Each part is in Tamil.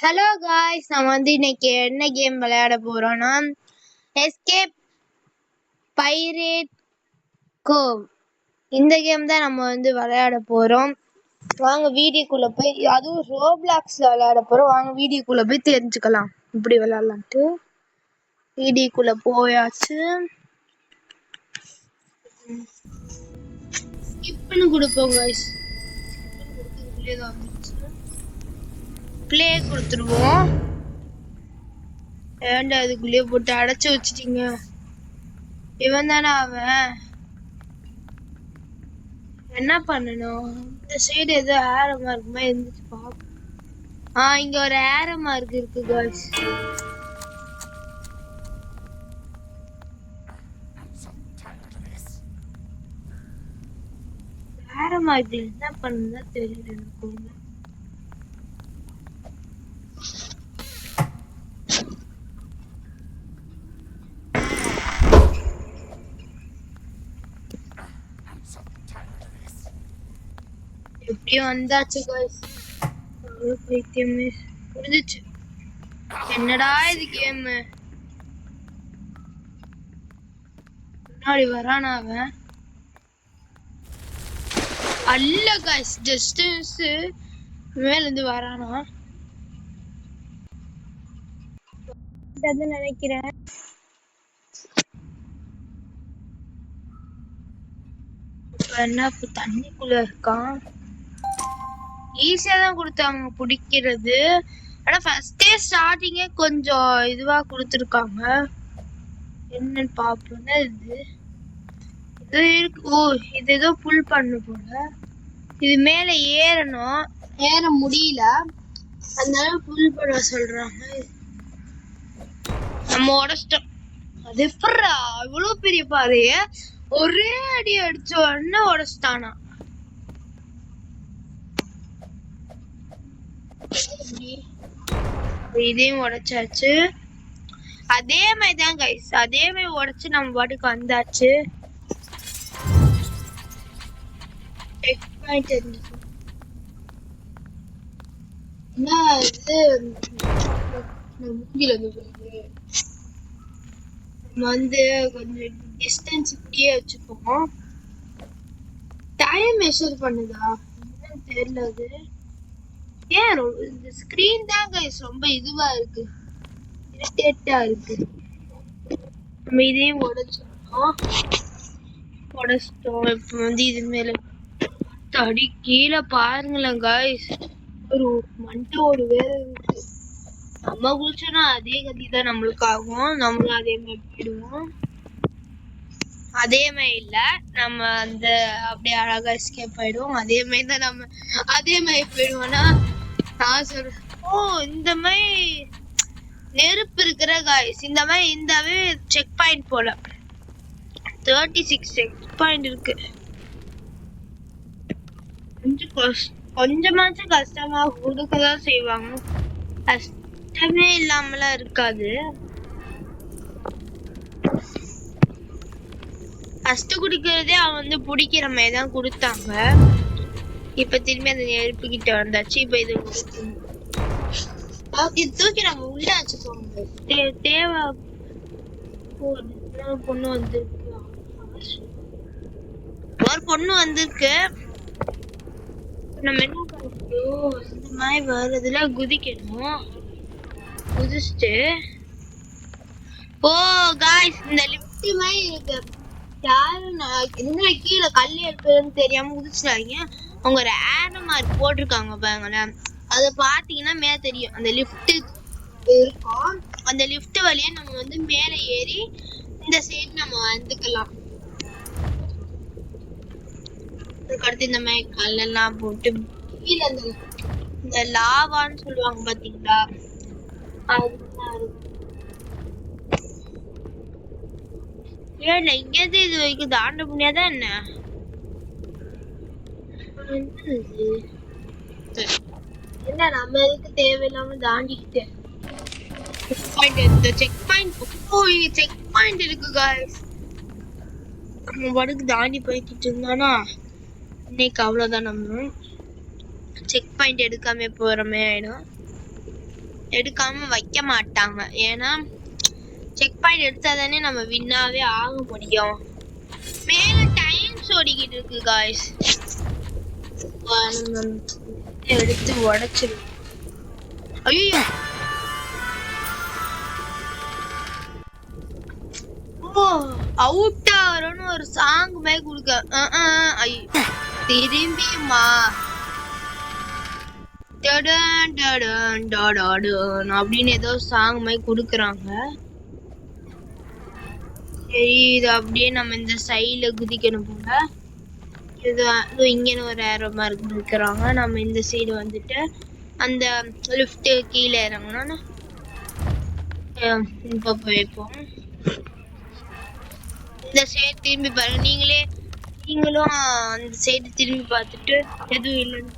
ஹலோ காய்ஸ், நம்ம இன்னைக்கு என்ன கேம் விளையாட போறோம்னா எஸ்கேப் பைரேட் கோவ். இந்த கேம் தான் நம்ம விளையாட போறோம். வாங்க வீடியோக்குள்ள போய், அதுவும் ரோப்ளாக்ஸ்ல விளையாட போறோம். வாங்க வீடியோக்குள்ள போய் தெரிஞ்சுக்கலாம் இப்படி விளையாடலான்ட்டு. வீடியோக்குள்ள போயாச்சு. ஸ்கிப்னு கொடுப்போம் காய்ஸ். ப்ளே கொடுத்துருவோம். ஏன்டா அதுக்குள்ளேயே போட்டு அடைச்சு வச்சிட்டீங்க? இவன் தானே அவன். என்ன பண்ணணும்? இந்த சைடு ஏதோ ஏரோ மார்க்குமா இருந்துச்சு பாப்போம். இங்க ஒரு ஏரோ மார்க் இருக்கு गाइस. ஏரோ மார்க் என்ன பண்ணனும்னு தெரியல எனக்கு. எப்படியும் வந்தாச்சு गाइस. பைத்தியமே புரிஞ்சிச்சு. என்னடா இது கேம்? முன்னாடி வரானா அவன்? அல்ல गाइस, ஜஸ்ட் மேல இருந்து வரானா நினைக்கிறேன். என்ன தண்ணிக்குள்ள இருக்கான்? ஈஸியா தான் கொடுத்தாங்க பிடிக்கிறது. ஆனா ஃபர்ஸ்டே ஸ்டார்டிங்கே கொஞ்சம் இதுவா கொடுத்துருக்காங்க. என்னன்னு பாப்போம். இது இருக்கு. ஓ, இது ஏதோ புல் பண்ணு போல. இது மேல ஏறணும், ஏற முடியல, அதனால புல் பண்ண சொல்றாங்க. நம்ம உடச்சிட்டோம். அது எப்படா இவ்வளவு பெரிய பாதைய ஒரே அடி அடிச்ச உடனே உடச்சிட்டானா? இதையும் உடைச்சாச்சு. அதே மாதிரிதான் கைஸ், அதே மாதிரி உடைச்சு நம்ம பாட்டுக்கு வந்தாச்சு. செக் பாயிண்ட் இருந்துச்சு. என்ன இது மூங்கில கொஞ்சம் டிஸ்டன்ஸ் இப்படியே வச்சுப்போம். டைம் மெஷர் பண்ணுதா என்னன்னு தெரியல. அது ஏன் இந்த ஸ்கிரீன் தான் கைஸ் ரொம்ப இதுவா இருக்கு, இரிட்டேட்டா இருக்கு. நம்ம இதையும் உடைச்சிட்டோம். இப்ப இது மேல தடி கீழே பாருங்களேன் கைஸ். ஒரு மண்டோடு வேற இருக்கு. நம்ம குளிச்சோன்னா அதே கதி தான் நம்மளுக்கு ஆகும். நம்மளும் அதே மாதிரி போயிடுவோம். அதே மாதிரி இல்ல, நம்ம அப்படியே அழகா எஸ்கேப் ஆயிடுவோம். அதே மாதிரி தான் நம்ம அதே மாதிரி போயிடுவோம்னா நான் சொல்றேன். ஓ, இந்த மாதிரி நெருப்பு இருக்கிற காய்ஸ், இந்த மாதிரி இந்தாவே செக் பாயிண்ட் போல 36 செக் பாயிண்ட் இருக்கு. கொஞ்சமாச்சும் கஷ்டமா கொடுக்கதான் செய்வாங்க. கஷ்டமே இல்லாமலாம் இருக்காது. கஷ்டம் குடிக்கிறதே அவன் பிடிக்கிற மாதிரி தான் கொடுத்தாங்க. இப்ப திரும்பி அந்த நெருப்பு கிட்ட வந்தாச்சு. இப்ப இது தூக்கி நம்ம உள்ள வச்சுக்கோங்க. தேவை பொண்ணு வந்திருக்கு. ஒரு பொண்ணு வந்திருக்கு. நம்ம என்ன பண்ணணும்? இந்த மாதிரி வர்றதுல குதிக்கணும். குதிச்சுட்டு காய்ஸ், இந்த லிஃப்ட் மாதிரி இருக்கு. யாரும் கீழே கல் இருக்குன்னு தெரியாம குதிச்சிட்டாங்க. அவங்க ஒரு ஏரோ மார்க் போட்டிருக்காங்க பாருங்களேன். அதை பாத்தீங்கன்னா மேல தெரியும். அந்த லிஃப்ட் இருக்கும். அந்த லிஃப்ட் வழியா நம்ம மேல ஏறி இந்த சைடு நம்ம வந்துக்கலாம். அதுக்கடுத்து இந்த மாதிரி கல்லெல்லாம் போட்டு கீழே இந்த லாவான்னு சொல்லுவாங்க பாத்தீங்களா, அதுதான் இருக்கும். ஏன் இங்கேருந்து இது வரைக்கும் தாண்ட முடியாதா என்ன? என்ன நம்ம எதுக்கு தேவையில்லாம தாண்டிக்கிட்டு செக் பாயிண்ட் இருக்கு गाइस. நம்ம பாட்டுக்கு தாண்டி போய்கிட்டு இருந்தானா இன்னைக்கு அவ்வளவுதான். நம்ம செக் பாயிண்ட் எடுக்காம போறமே ஆயிடும். எடுக்காம வைக்க மாட்டாங்க. ஏன்னா செக் பாயிண்ட் எடுத்தா தானே நம்ம வின்னாவே ஆக முடியும். மேல டைம்ஸ் ஓடிக்கிட்டு இருக்கு காய்ஸ். எடுத்து உடைச்சிடும். ஐயோ அவுட் ஆகிறோன்னு ஒரு சாங் மாதிரி கொடுக்க திரும்பியுமா அப்படின்னு ஏதோ சாங் மாதிரி கொடுக்குறாங்க. சரி இது அப்படியே நம்ம இந்த சைட்ல குதிக்கணும் போல. இது இங்கன்னு ஒரு ஏரோ மார்க் இருக்கிறாங்க. நம்ம இந்த சைடு வந்துட்டு அந்த லிஃப்ட் கீழே இறங்கணும்னு இப்ப போயிருப்போம். இந்த சைடு திரும்பி பாருங்க. நீங்களும் அந்த சைடு திரும்பி பார்த்துட்டு எதுவும் இல்லைன்னு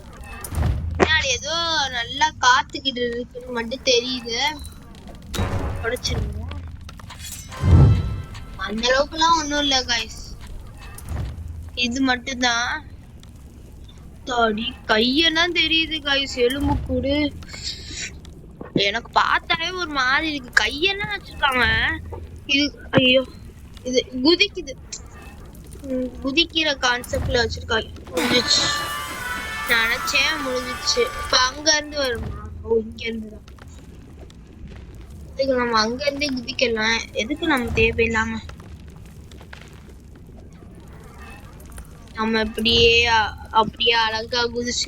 பின்னாடி ஏதோ நல்லா காத்துக்கிட்டு இருக்குன்னு மட்டும் தெரியுது. உடைச்சிருவோம். அந்த அளவுக்குலாம் ஒண்ணும் இல்ல கைஸ். இது மட்டும்தான். தாடி கையெல்லாம் தெரியுது கைஸ். எலும்பு கூடு எனக்கு பார்த்தாலே ஒரு மாதிரி இருக்கு. கையெல்லாம் வச்சிருக்காங்க. இது ஐயோ இது குதிக்குது. குதிக்கிற கான்செப்ட்ல வச்சிருக்காங்க. முடிஞ்சிச்சு நினைச்சேன். முடிஞ்சிச்சு. இப்ப அங்க இருந்து வருமா? ஓ இங்க இருந்துதான். இதுக்கு நம்ம அங்க இருந்தே குதிக்கலாம். எதுக்கு நம்ம தேவையில்லாம நம்ம அப்படியே அழகா குதிச்சு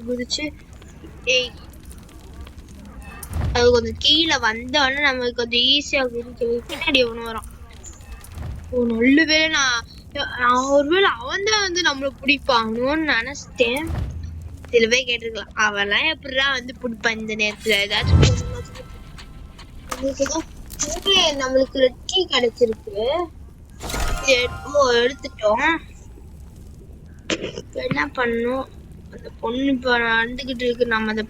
அது கொஞ்சம் கீழே வந்தோடனே நமக்கு கொஞ்சம் ஈஸியா குதிக்கிறது. பின்னாடி ஒண்ணு வரும். ஓ நல்ல வேலை நான் ஒருவேளை அவன் தான் வந்து நம்மள பிடிப்பானோன்னு நினைச்சிட்டேன். சில பேர் கேட்டிருக்கலாம் அவெல்லாம் எப்படிதான் வந்து பிடிப்பான் இந்த நேரத்துல. ஏதாச்சும் நம்மளுக்கு ரெட்டி கிடைச்சிருக்கு. எடுத்துட்டோம். என்ன பண்ணும்? அந்த பொண்ணு இப்ப நடந்துகிட்டு இருக்கு. நம்ம அந்த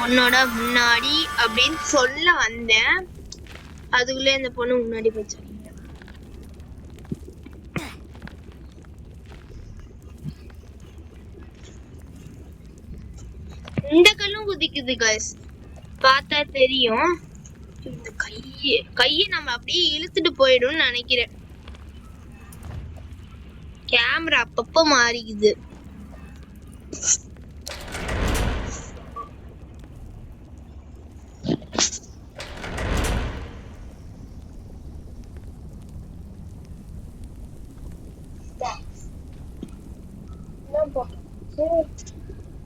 பொண்ணோட முன்னாடி அப்படின்னு சொல்ல வந்தேன். அதுக்குள்ளே இந்த பொண்ணு முன்னாடி போச்சு. இந்த கல்லும் குதிக்குது கைஸ். பார்த்தா தெரியும். இந்த கையை நம்ம அப்படியே இழுத்துட்டு போயிடும்னு நினைக்கிறேன். கேமரா அப்பப்போ மாறிக்குது.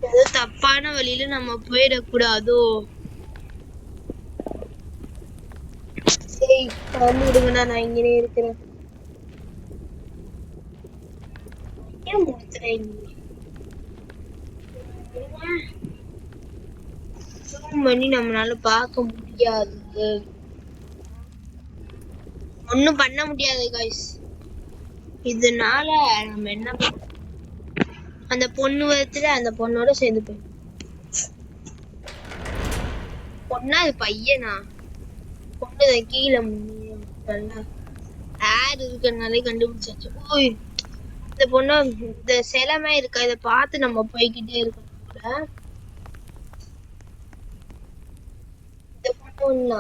ஏதோ தப்பான வழியில நம்ம போயிடக்கூடாதோ. சரி விடுங்கண்ணா, நான் இங்கே இருக்கிறேன். பண்ணி நம்மளால பார்க்க முடியாது. ஒண்ணும் பண்ண முடியாது கைஸ். இதனால நம்ம என்ன அந்த பொண்ணு விதத்துல அந்த பொண்ணோட சேர்ந்து போய் பொண்ணா அது பையனா? பொண்ணுதான் கீழே நல்லா ஆட் இருக்கிறதுனாலே கண்டுபிடிச்சாச்சு. ஓய் இந்த பொண்ணு இந்த சிலமே இருக்கா, இதை பார்த்து நம்ம போய்கிட்டே இருக்கோம் கூட. இந்த பொண்ணு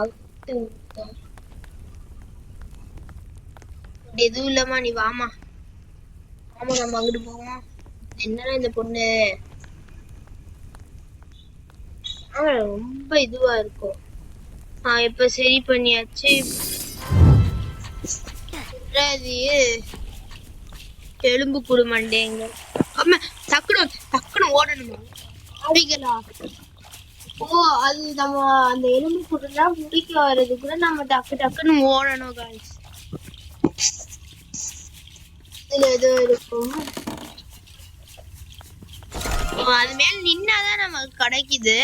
எதுவும் இல்லம்மா, நீ வாமா. ஆமா நம்ம அங்கிட்டு போவோம். என்னன்னா இந்த பொண்ணு ரொம்ப இதுவா இருக்கும். இப்ப சரி பண்ணியாச்சு. எலும்பு கூடு மண்டேங்க. டக்குனு ஓடணுமா? அடிக்கலா? ஓ அது நம்ம அந்த எலும்பு கூடுலாம் முடிக்க வர்றதுக்குள்ள நம்ம டக்குன்னு ஓடணும் காய்ஸ். இதுல ஏதோ இருக்கும். அது மேல நின்னாதான் நமக்கு கிடைக்குது.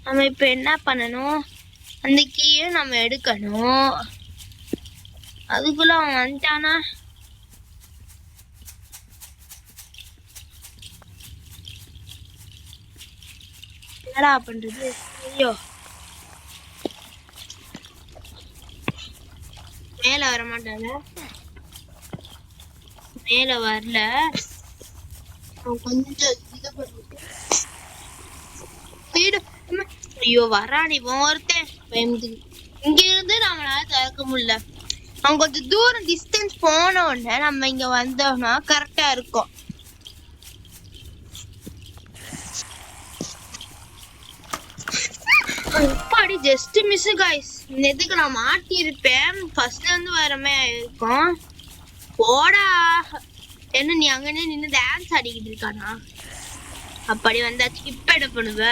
நம்ம இப்ப என்ன பண்ணணும்? அந்த கீயை நம்ம எடுக்கணும். அதுக்குள்ள அவன் வந்துட்டானா? என்னடா பண்றது? ஐயோ மேல வர மாட்டாங்க. மேல வரல. கொஞ்சம் இது பண்ணிட்டு ஐயோ வரான் இவன் ஒருத்தன் பயந்துக்கு. இங்க இருந்து நம்மளால திறக்க முடியல. அவன் கொஞ்சம் தூரம் டிஸ்டன்ஸ் போன உடனே நம்ம இங்க வந்தோம்னா கரெக்டா இருக்கும். அப்பாடி ஜஸ்ட் மிஸ் गाइस. இதுக்கு நான் மாட்டி இருப்பேன். ஃபர்ஸ்ட்ல இருந்து வரமே இருக்கும். போடா. என்ன நீ அங்க நின்னு டான்ஸ் ஆடிக்கிட்டு இருக்கானா? அப்படி வந்தா ஸ்கிப் எட பண்ணுவ.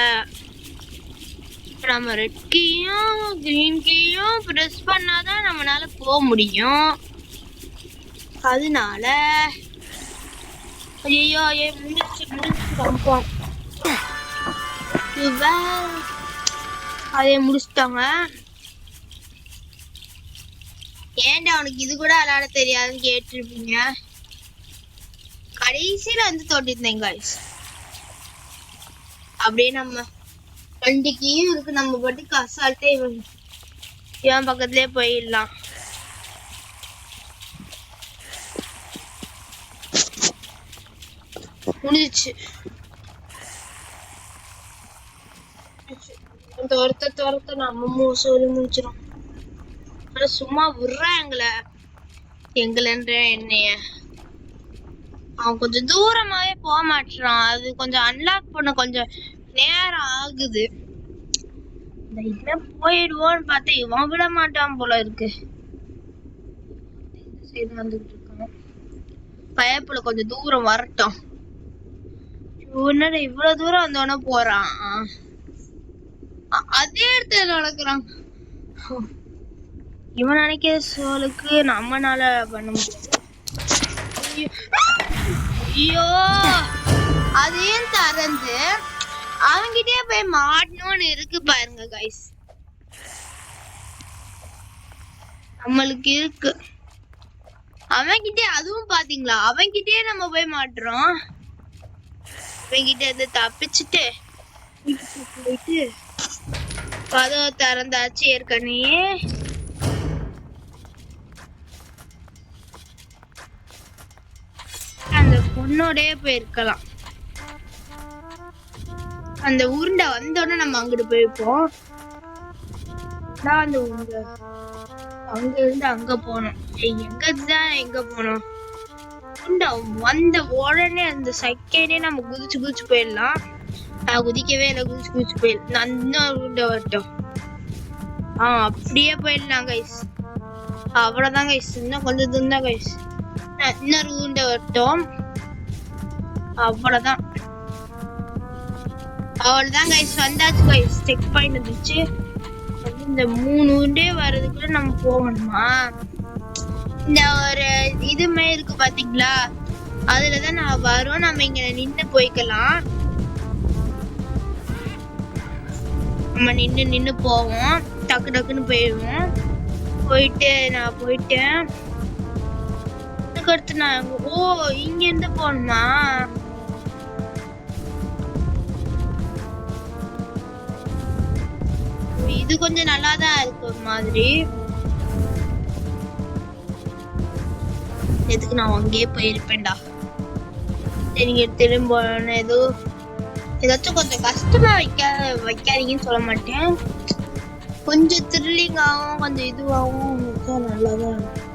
நம்ம ரெட் கீயும் கிரீன் கீயும் பிரஸ் பண்ணாதான் நம்மளால போக முடியும். அதனால ஐயோ முடிச்சு கம்பம் அதே முடிச்சிட்டாங்க. ஏன்டா அவனுக்கு இது கூட விளையாட தெரியாதுன்னு கேட்டிருப்பீங்க. கடைசியில வந்து தோட்டிருந்தேன் गाइस. அப்படியே நம்ம வண்டிக்கையும் இருக்கு. நம்ம பாட்டுக்கு அசால்ட்டே இவன் பக்கத்துலயே போயிடலாம். முடிஞ்சிச்சு. துரத்த நம்ம சொல்லி முடிச்சிடும். ஆனா சும்மா விடுறான் எங்களன்ற என்னைய. அவன் கொஞ்சம் தூரமாவே போக மாட்டான். அது கொஞ்சம் அன்லாக் பண்ண கொஞ்சம் நேரம் ஆகுது. போயிடுவோன்னு பார்த்தா இவன் விட மாட்டான் போல இருக்கு. வந்துகிட்டு இருக்கான். பயப்புல கொஞ்சம் தூரம் வரட்டும். இவ்வளவு தூரம் வந்தோடனே போறான். அதே இடத்துல நடக்கிறான். இவன் நினைக்கிற சோலுக்கு நம்மனால பண்ண முடியாது. ஐயோ அதையும் திறந்து அவங்கிட்டே போய் மாட்டணும்னு இருக்கு பாருங்க गाइस. நம்மளுக்கு இருக்கு. அவன்கிட்டே அதுவும் பாத்தீங்களா? அவன்கிட்டே நம்ம போய் மாட்டுறோம். அவன்கிட்ட இருந்து தப்பிச்சுட்டு போயிட்டு கதவை திறந்தாச்சு ஏற்கனவே. அந்த பொண்ணோடய போயிருக்கலாம். அந்த உருண்டை வந்தோடனே நம்ம அங்கிட்டு போயிருப்போம். அந்த உருண்டை அங்க இருந்து அங்க போனோம். எங்க போனோம்? உருண்டை வந்த உடனே அந்த செகண்டே நம்ம குதிச்சு போயிடலாம். நான் குதிக்கவே இல்லை. குதிச்சு போயிடலாம். இன்னொரு உருண்டை வரட்டும். அப்படியே போயிடலாம் गाइस. அவ்வளவுதான் गाइस. இன்னும் கொஞ்சம் தூரம் தான் गाइस. இன்னொரு உருண்டை வரட்டும். அவ்வளவுதான் गाइस. வந்தாச்சு गाइस. செக் பாயிண்ட் வந்துச்சு. இந்த 3 உருண்டே வர்றதுக்குள்ள நம்ம போகணுமா? இந்த ஒரு இதுமே இருக்கு பாத்தீங்களா? அதுலதான் நான் வரும். நம்ம இங்க நின்னு போய்க்கலாம். நம்ம நின்னு போவோம். டக்குன்னு போயிடுவோம். நான் போயிட்டேன். அதுக்கடுத்து நான் இங்க இருந்து போகணுமா? இது கொஞ்சம் நல்லாதான் இருக்கு ஒரு மாதிரி. எதுக்கு நான் அங்கேயே போயிருப்பேன்டா. நீங்க திரும்ப ஏதாச்சும் கொஞ்சம் கஷ்டமா வைக்காதீங்கன்னு சொல்ல மாட்டேன். கொஞ்சம் த்ரில்லிங்காகவும் கொஞ்சம் இதுவாகவும் நல்லாதான் இருக்கும்.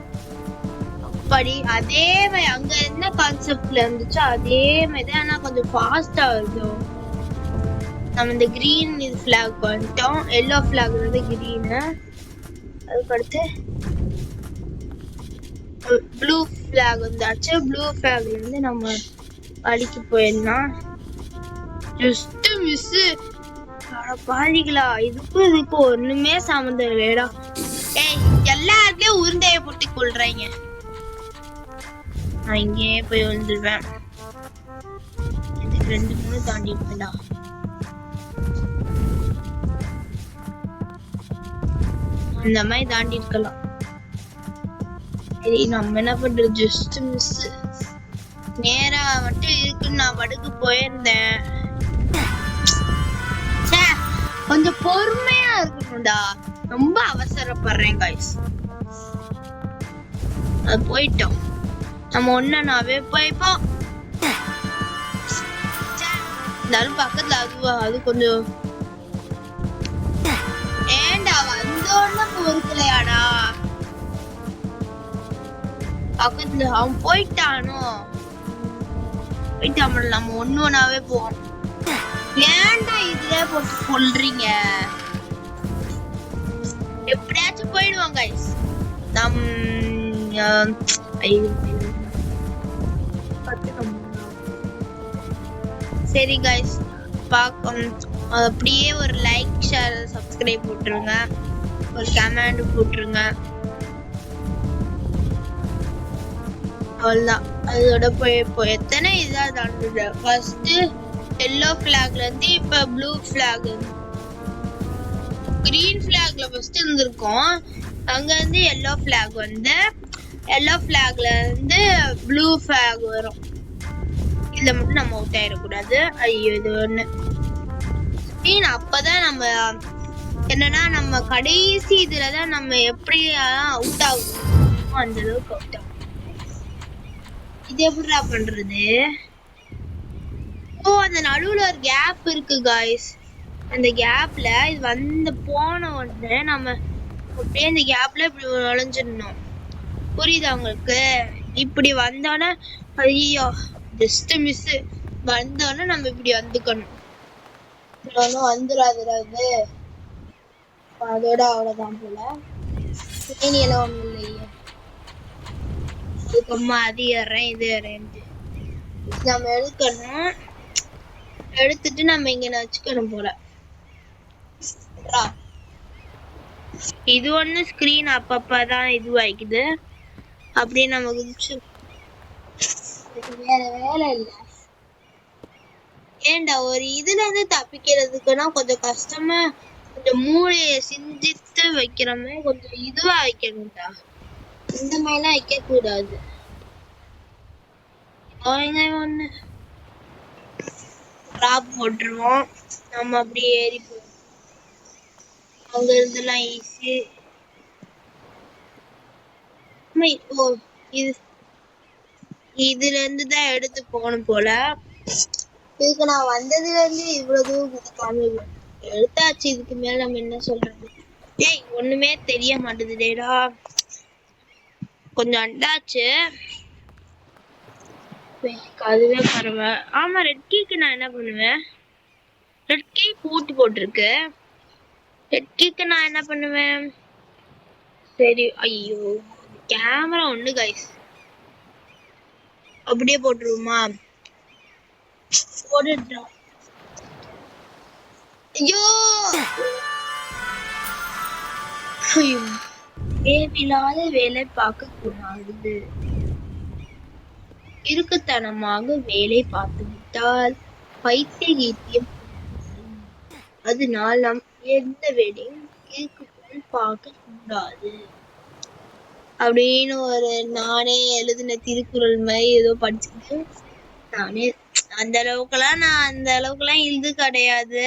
அப்படி அதே மாதிரி அங்க என்ன கான்செப்ட்ல இருந்துச்சோ அதே மாதிரி. ஆனா கொஞ்சம் ஃபாஸ்டா இருக்கும். நம்ம இந்த கிரீன் ஃபிளாக் வந்துட்டோம். எல்லோ ஃபிளாக் வந்து கிரீன். அதுக்கடுத்து ப்ளூ ஃபிளாக் வந்தாச்சு. ப்ளூ ஃபிளாக்ல இருந்து நம்ம வழிக்கு போயிடலாம். Just miss. பாதிகளா இதுக்கு ஒண்ணுமே சம்மந்தம் இல்லையடா. எல்லாருக்கும் உருண்டையை போட்டு கொள்றாங்க. நான் இங்கேயே போய் விழுந்துருவேன். இதுக்கு 2-3 தாண்டி இருப்பேன்டா. அந்த மாதிரி தாண்டி இருக்கலாம். சரி நம்ம என்ன பண்றது? Just miss. நேரா மட்டும் இருக்குன்னு நான் படுக்கு போயிருந்தேன். கொஞ்சம் பொறுமையா இருக்கணும்டா. ரொம்ப அவசரப்படுறேன் गाइस. அது போயிட்டோம். நம்ம ஒன்னாவே போய்ப்போம். பக்கத்துல அது கொஞ்சம் ஒண்ணு பொறுக்கலையாடா பக்கத்துல அவன் போயிட்டானோ போயிட்டான் நம்ம ஒண்ணு ஒண்ணாவே போவோம் ஏன்டா இதுல போட்டு கொல்றீங்க எப்படியாச்சும் போயிடுவாங்க guys நம் சரி guys அப்படியே ஒரு லைக் ஷேர் சப்ஸ்கிரைப் போட்டுருங்க ஒரு கமெண்ட் போட்டுருங்க அவ்வளவுதான் அதோட போய் எத்தனை இதா நடந்தது ஃபர்ஸ்ட் yellow ஃபிளாக்ல இருந்து இப்ப ப்ளூ ஃபிளாக் கிரீன் ஃபிளாக்ல ஃபர்ஸ்ட் இருந்திருக்கும் அங்க இருந்து yellow ஃபிளாக் வந்து yellow ஃபிளாக்ல இருந்து ப்ளூ ஃபிளாக் வரும் இதுல மட்டும் நம்ம அவுட் ஆயிடக்கூடாது ஐயோ இது ஒண்ணு அப்பதான் நம்ம என்னன்னா நம்ம கடைசி இதுலதான் நம்ம எப்படி அவுட் ஆகும் அந்த அளவுக்கு அவுட் ஆகும் இது எப்படிடா பண்றது ஓ அந்த நடுவுல ஒரு கேப் இருக்கு காய்ஸ் அந்த கேப்ல இது வந்து போன உடனே நம்ம அப்படியே இந்த கேப்ல இப்படி நுழைஞ்சிடணும் புரியுதா உங்களுக்கு இப்படி வந்தோடனே ஐயோ ஜஸ்ட் மிஸ் வந்தோடனே நம்ம இப்படி வந்துக்கணும் வந்துடாது அதோட அவ்வளவுதான் போல எல்லாம் ஒண்ணும் இல்லையே அதுக்கம்மா அது ஏறேன் இது ஏறேன்ட்டு நம்ம எடுக்கணும் எடுத்துட்டு நம்ம இங்க வச்சுக்கணும் போல இது ஒண்ணு ஸ்கிரீன் அப்பப்பதான் இதுவாயிக்குது அப்படியே நம்ம குதிச்சு வேற வேலை இல்ல ஏண்டா ஒரு இதுல இருந்து தப்பிக்கிறதுக்குன்னா கொஞ்சம் கஷ்டமா கொஞ்சம் மூளைய சிந்தித்து வைக்கிற மாதிரி கொஞ்சம் இதுவா வைக்கணும்டா இந்த மாதிரிலாம் வைக்க கூடாது ஒண்ணு டிராப் போட்டுருவோம் நம்ம அப்படியே ஏறி போவோம் அங்க இருந்தெல்லாம் ஈஸி இதுல இருந்து தான் எடுத்து போகணும் போல இதுக்கு நான் வந்ததுல இருந்து இவ்வளவு தூரம் எடுத்தாச்சு இதுக்கு மேல நம்ம என்ன சொல்றது ஏய் ஒண்ணுமே தெரிய மாட்டேதுடா கொஞ்சம் அண்டாச்சு அதுவே பரவாயில்ல ஆமா ரெட் கீக்கு நான் என்ன பண்ணுவேன் ரெட் கீ போட்டிருக்கு ரெட் கீக்கு நான் என்ன பண்ணுவேன் சரி ஐயோ கேமரா ஒண்ணு கைஸ் அப்படியே போட்டுருவோமா போட்டுட்டா ஐயோ தேவையில்லாத வேலை பார்க்க கூடாது இருக்குத்தனமாக வேலை பார்த்து விட்டால் பைத்தியம் அதனால் நாம் எந்த வேலையும் இருக்குன்னு பார்க்க கூடாது அப்படின்னு ஒரு நானே எழுதின திருக்குறள் மாதிரி ஏதோ படிச்சுக்கிட்டு நானே அந்த அளவுக்குலாம் இது கிடையாது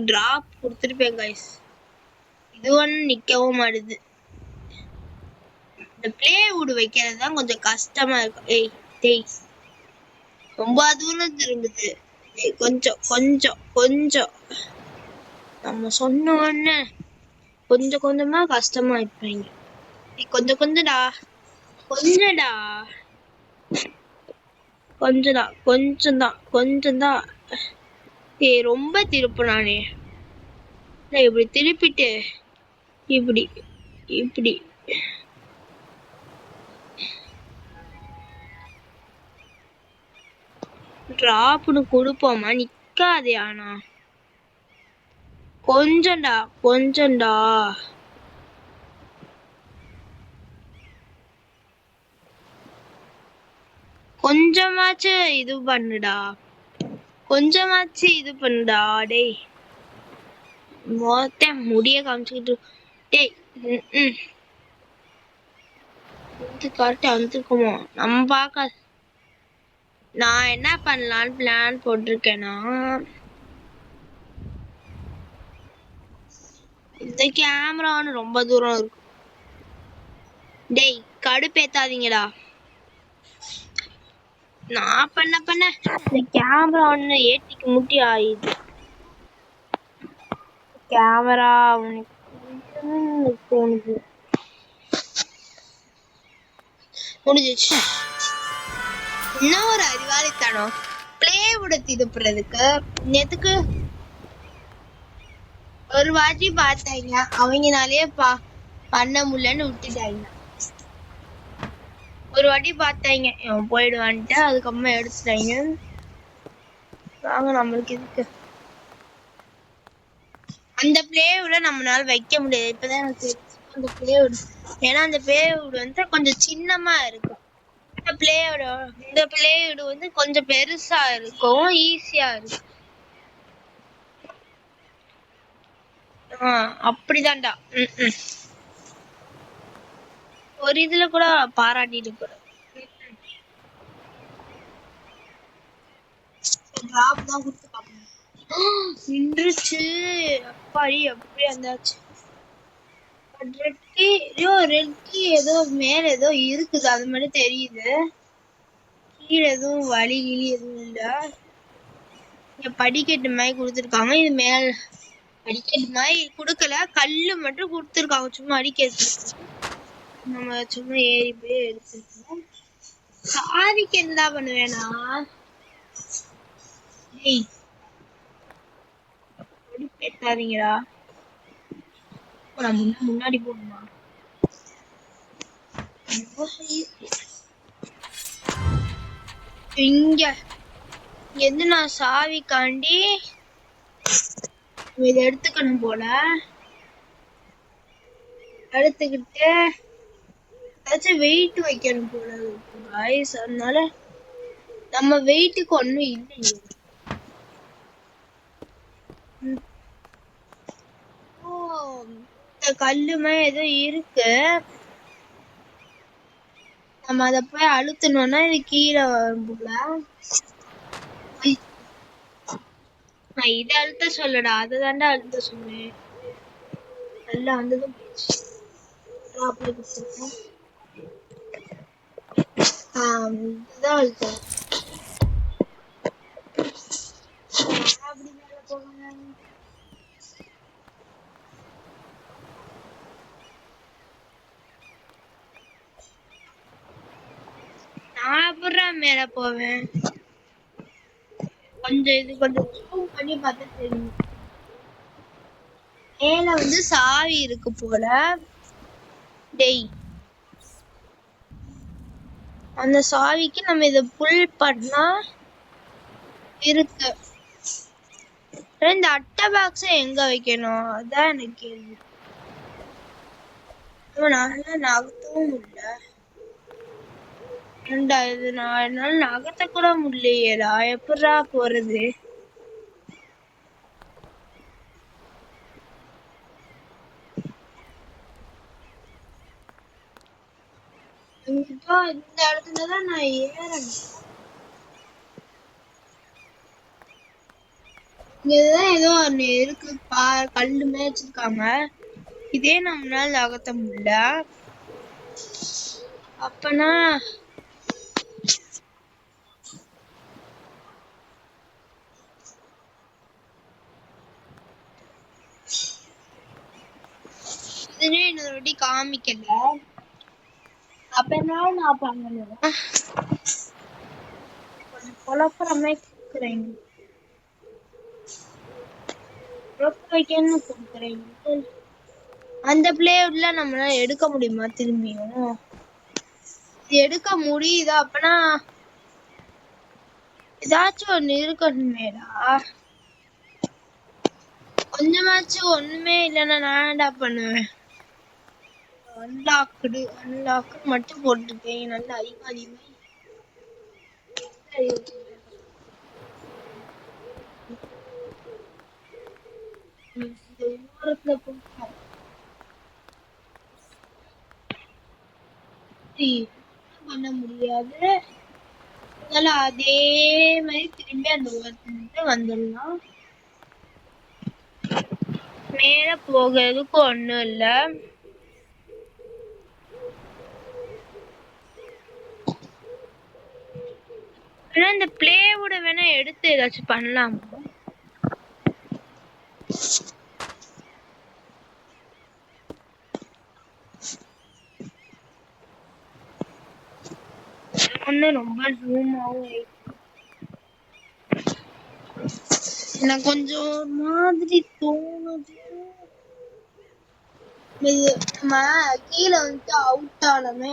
டிராப் கொடுத்துருப்பேன் கைஸ் இது ஒண்ணு நிக்கவும் மாட்டுது இந்த பிளேவுட் வைக்கிறது தான் கொஞ்சம் கஷ்டமா இருக்கும் ஏய் டேய் ரொம்ப தூரம் திரும்புது கொஞ்சம் கொஞ்சம் கொஞ்சம் நம்ம சொன்ன உடனே கொஞ்சம் கொஞ்சமா கஷ்டமா இருப்பாங்க கொஞ்சம் கொஞ்சம்டா கொஞ்சம்டா கொஞ்சம்தான் ஏய் ரொம்ப திருப்பினானே இப்படி திருப்பிட்டு இப்படி இப்படி டிராப்னு கொடுப்போமா நிக்காதே ஆனா கொஞ்சம்டா கொஞ்சமாச்சு இது பண்ணுடா டேய் மொத்த முடிய காமிச்சுக்கிட்டு டேய் கரெக்டா வந்துருக்குமோ நம்ம பார்க்க நான் என்ன பண்ணலான்னு பிளான் போட்டிருக்கேன்னா இந்த கேமரான்னு ரொம்ப தூரம் இருக்கு டேய் கடுப்பேத்தாதீங்கடா நான் பண்ண இந்த கேமரா ஒண்ணு ஏத்திக்க முட்டி ஆயிடுது. கேமரா தோணுது முடிஞ்சிச்சு. இன்னும் ஒரு அறிவாளித்தனம் பிளேவுட திருப்புறதுக்கு எதுக்கு ஒரு வாட்டி பார்த்தாங்க அவங்கனாலே பண்ண முடியலன்னு விட்டுட்டாங்க. ஒரு வாட்டி பார்த்தாங்க போயிடுவான்ட்டு அதுக்கப்புறமா எடுத்துட்டாங்க. வாங்க நம்மளுக்கு எதுக்கு அந்த பிளேவுட நம்மளால வைக்க முடியாது. இப்பதான் எனக்கு தெரிஞ்சு அந்த பிளேவுட். ஏன்னா அந்த பிளேவுட் வந்து கொஞ்சம் சின்னமா இருக்கும். இந்த பிளேவுட் வந்து கொஞ்சம் பெருசா இருக்கும், ஈஸியா இருக்கும். அப்படிதான்டா. ஒரு இதுல கூட பாராட்டிட்டு போற டிராப் தான் கொடுத்து பாப்போம். நின்றுச்சு. அப்பாடி அப்படி வந்தாச்சு. ரெட்டி ஏதோ மேல ஏதோ இருக்குது அது மாதிரி தெரியுது. கீழே எதுவும் வழி கிளி எதுவும் இல்ல. இங்க படிக்கட்டு மாதிரி கொடுத்துருக்காங்க. இது மேல படிக்கட்டு மாதிரி கொடுக்கல, கல்லு மட்டும் கொடுத்துருக்காங்க சும்மா அடிக்கிறது. நம்ம சும்மா ஏறி போய் எடுத்துருக்கோம். சாதிக்கு என்ன பண்ணுவேனா பேசாதீங்கடா. முன்னாடி போகணுமா? இங்க எது நான் சாவிக்காண்டி இதை எடுத்துக்கணும் போல. எடுத்துக்கிட்டு ஏதாச்சும் வெயிட் வைக்கணும் போல காய்ஸ். அதனால நம்ம வெயிட்டுக்கு ஒண்ணும் இல்லையே. இந்த கல்லுமே ஏதோ இருக்கு. நம்ம அத போய் அழுத்தணும்னா இது கீழே வரும் போல. நான் இதை அழுத்த சொல்லடா, அதுதான்டா அழுத்த சொன்னேன். நல்லா வந்ததும் இதுதான் அழுத்தம். அப்படி மேல போகணும். நான் அப்புறம் மேல போவேன். கொஞ்சம் இது கொஞ்சம் ஜூம் பண்ணி பார்த்தா தெரியும். மேல வந்து சாவி இருக்கு போல. டேய், அந்த சாவிக்கு நம்ம இத புல் பண்ணா இருக்கு. இந்த அட்டை பாக்ஸ் எங்க வைக்கணும் அதான் எனக்கு கேள்வி. நல்லா நகர்த்தவும் முடியல. இது என்னால நகர்த்த கூட முடியலையேடா. எப்படா போறது? இந்த இடத்துலதான் நான் ஏறணும். இங்கதான் ஏதோ ஒண்ணு இருக்கு, கல்லுமே வச்சிருக்காங்க. இதே நம்மளால நகர்த்த முடியல. அப்பனா இதுவே இன்னொரு வாட்டி காமிக்கல. அப்ப என்ன நான் பண்ணணும்? குழப்பறமே கொடுக்குறேன். அந்த பிளேவுட்ல நம்மளால எடுக்க முடியுமா திரும்பியும்? எடுக்க முடியுதா? அப்பனா ஏதாச்சும் ஒண்ணு இருக்கணுமேடா. கொஞ்சமாச்சும் ஒண்ணுமே இல்லைன்னா நான் என்னடா பண்ணுவேன்? அன்லாக்டு மட்டும் போட்டுருக்கேன். நல்ல அதிகமா பண்ண முடியாது. அதனால அதே மாதிரி திரும்பி அந்த ஓரத்துக்கு வந்துடலாம். மேல போகிறதுக்கு ஒண்ணும் இல்ல. இந்த பிளேவோட வேணா எடுத்து ஏதாச்சும் பண்ணலாம். ஒண்ணு ரொம்ப ஜூம் ஆகும். எனக்கு கொஞ்சம் மாதிரி தோணுது. நம்ம கீழே வந்துட்டு அவுட் ஆனமே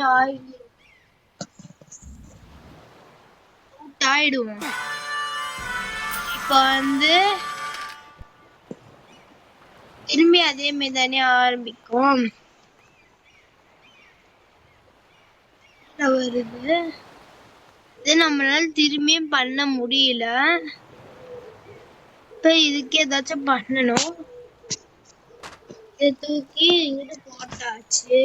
ஆயிடுவோம். இப்ப திரும்பி அதே மாதிரி தானே ஆரம்பிக்கும். வருது இது நம்மளால திரும்பியும் பண்ண முடியல. இப்ப இதுக்கு ஏதாச்சும் பண்ணணும். இதை தூக்கி இங்கிட்டு போட்டாச்சு,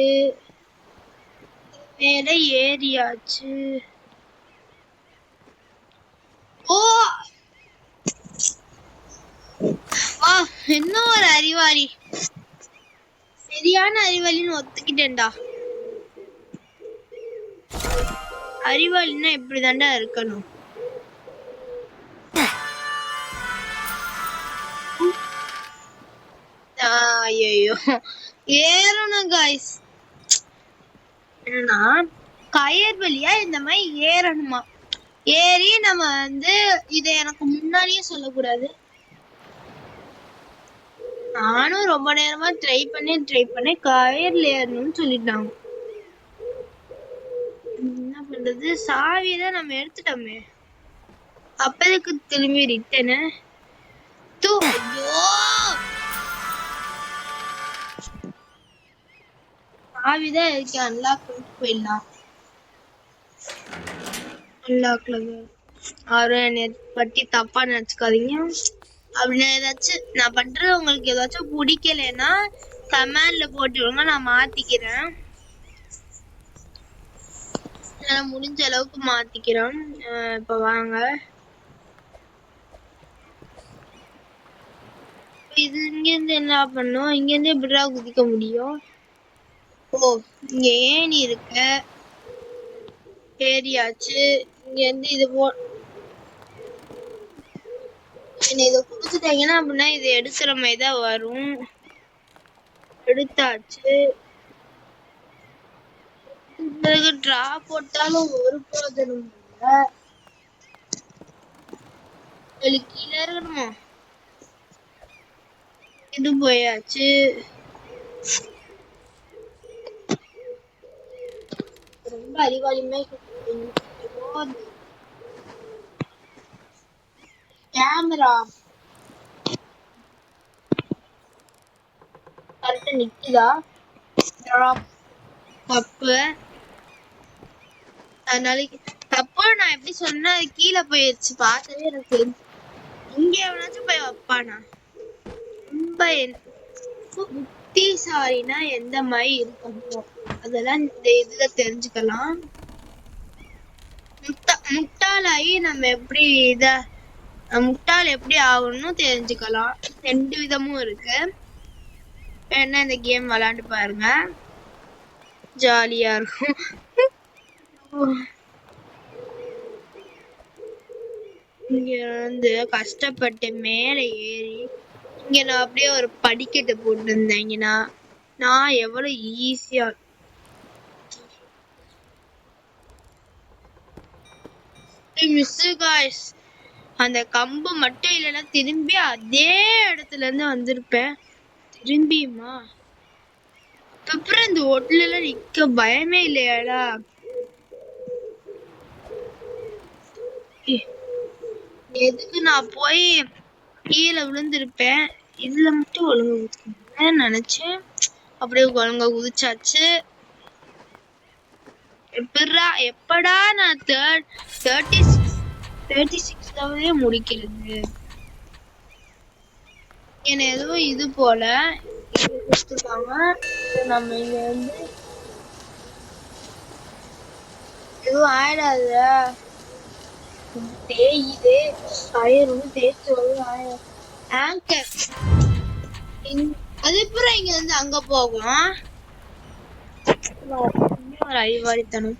மேல ஏறியாச்சு. ஓ வா, என்ன ஒரு அறிவாளி, சரியான அறிவாளின்னு ஒத்துக்கிட்டேன்டா. அறிவாளின்னா இப்படிதான்டா இருக்கணும். ஐயோ ஏறணும் காய்ஸ். என்னன்னா கயிறு வழியா இந்த மாதிரி ஏறணுமா? ஏறி நம்ம இதை எனக்கு முன்னாடியே சொல்லக்கூடாது. நானும் ரொம்ப நேரமா ட்ரை பண்ணி கயிறுல ஏறணும்னு சொல்லிட்டாங்க. என்ன பண்றது? சாவிதான் நம்ம எடுத்துட்டோமே, அப்பதுக்கு திரும்பி ரிட்டனு. சாவிதான் இருக்கு, அன்லாக் பண்ணிட்டு போயிடலாம். அன்லாக்ல யாரும் என்னை பத்தி தப்பா நினைச்சுக்காதீங்க. அப்படின்னு ஏதாச்சும் நான் பண்றது உங்களுக்கு ஏதாச்சும் பிடிக்கலன்னா கமெண்ட்ல போட்டுவிடுங்க, நான் மாத்திக்கிறேன். நான் முடிஞ்ச அளவுக்கு மாத்திக்கிறேன். இப்ப வாங்க, இது இங்க இருந்து என்ன பண்ணும்? இங்க இருந்து எப்படிடா குதிக்க முடியும்? ஓ, இங்க ஏணி இருக்கு, ஏறியாச்சு. இங்க இருந்து இது என்ன இதை குடிச்சுட்டாங்கன்னா அப்படின்னா இதை எடுக்கிற மாதிரி தான் வரும். எடுத்தாச்சு. டிரா போட்டாலும் ஒரு பிரோஜனம் இல்லை. கீழே இருக்கணுமா? இது போயாச்சு. ரொம்ப அறிவாளியுமே கேமரா கரெக்டா நிக்குதா? தப்பு. அதனால தப்பு நான் எப்படி சொன்னா அது கீழே போயிடுச்சு. பார்த்தவே எனக்கு இங்க எவனாச்சும் போய் வைப்பானா? ரொம்ப புத்திசாலினா எந்த மாதிரி இருக்கணும் அதெல்லாம் இந்த இதுல தெரிஞ்சுக்கலாம். முட்டாளாகி நம்ம எப்படி முட்டாள் எப்படி ஆகணும்னு தெரிஞ்சுக்கலாம். 2 விதமும் இருக்கு. வேணா இந்த கேம் விளையாண்டு பாருங்க, ஜாலியா இருக்கும். இங்க கஷ்டப்பட்டு மேல ஏறி இங்க நான் அப்படியே ஒரு படிக்கட்டு போட்டிருந்தேங்கன்னா நான் எவ்வளவு ஈஸியா அந்த கம்பு மட்டும் இல்லைன்னா திரும்பி அதே இடத்துல இருந்து வந்திருப்பேன். திரும்பியுமா? அப்புறம் இந்த ஹோட்டல்ல எல்லாம் நிக்க பயமே இல்லையாடா? எதுக்கு நான் போய் கீழே விழுந்திருப்பேன். இதுல மட்டும் ஒழுங்கா நினைச்சேன், அப்படியே ஒழுங்கா குதிச்சாச்சு. எப்படா நான் 36 முடிக்கிறது? என்ன எதுவும் இது போல கொடுத்துருக்காங்க. நம்ம இங்க எதுவும் ஆயிடாத, தேயுது கயிறு தேய்ச்சி ஆங்கர். அது அப்புறம் இங்க அங்க போகும். ஒரு அறிவாளித்தனம்.